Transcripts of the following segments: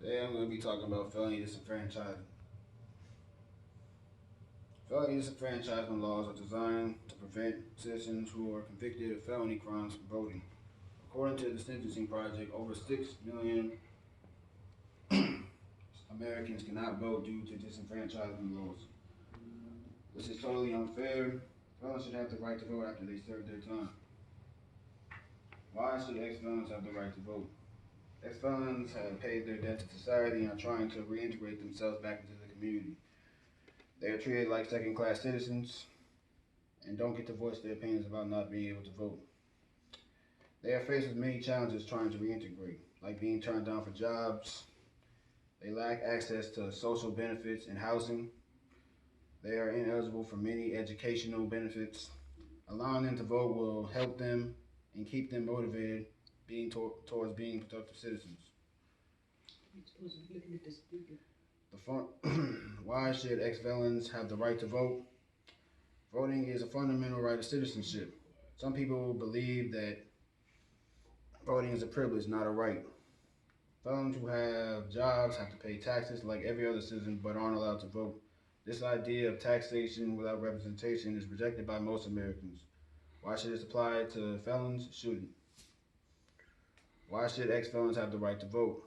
Today I'm going to be talking about felony disenfranchisement. Felony disenfranchisement laws are designed to prevent citizens who are convicted of felony crimes from voting. According to the Sentencing Project, over 6 million Americans cannot vote due to disenfranchisement laws. This is totally unfair. Felons should have the right to vote after they serve their time. Why should ex-felons have the right to vote? Ex-felons have paid their debt to society and are trying to reintegrate themselves back into the community. They are treated like second-class citizens and don't get to voice their opinions about not being able to vote. They are faced with many challenges trying to reintegrate, like being turned down for jobs. They lack access to social benefits and housing. They are ineligible for many educational benefits. Allowing them to vote will help them and keep them motivated towards being productive citizens. Why should ex-felons have the right to vote? Voting is a fundamental right of citizenship. Some people believe that voting is a privilege, not a right. Felons who have jobs have to pay taxes like every other citizen, but aren't allowed to vote. This idea of taxation without representation is rejected by most Americans. Why should this apply to felons? It shouldn't. Why should ex-felons have the right to vote?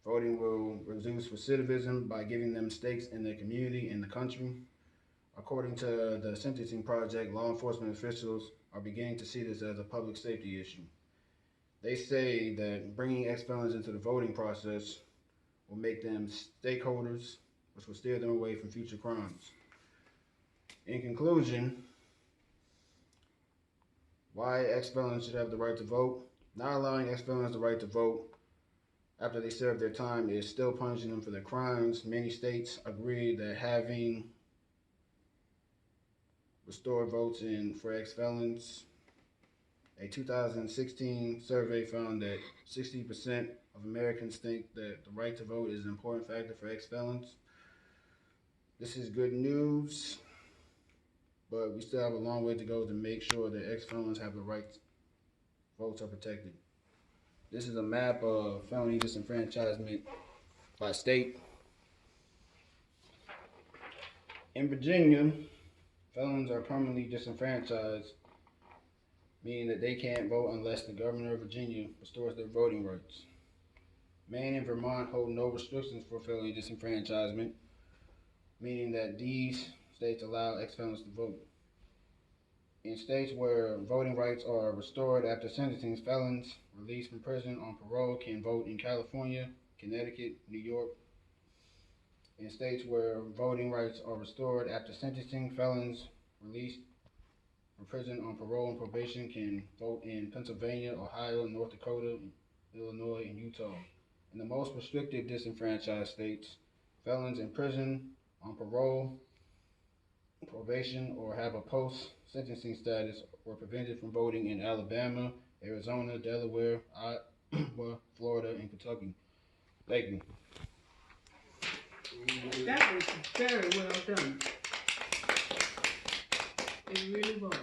Voting will reduce recidivism by giving them stakes in their community and the country. According to the Sentencing Project, law enforcement officials are beginning to see this as a public safety issue. They say that bringing ex-felons into the voting process will make them stakeholders, which will steer them away from future crimes. In conclusion, why ex-felons should have the right to vote? Not allowing ex-felons the right to vote after they serve their time is still punishing them for their crimes. Many states agree that having restored votes for ex-felons. A 2016 survey found that 60% of Americans think that the right to vote is an important factor for ex-felons. This is good news, but we still have a long way to go to make sure that ex-felons have the right votes are protected. This is a map of felony disenfranchisement by state. In Virginia, felons are permanently disenfranchised, meaning that they can't vote unless the governor of Virginia restores their voting rights. Maine and Vermont hold no restrictions for felony disenfranchisement, meaning that these states allow ex-felons to vote. In states where voting rights are restored after sentencing, felons released from prison on parole can vote in California, Connecticut, New York. In states where voting rights are restored after sentencing, felons released from prison on parole and probation can vote in Pennsylvania, Ohio, North Dakota, Illinois, and Utah. In the most restricted disenfranchised states, felons in prison on parole, probation, or have a post-sentencing status were prevented from voting in Alabama, Arizona, Delaware, Iowa, Florida, and Kentucky. Thank you. That was very well done. It really was.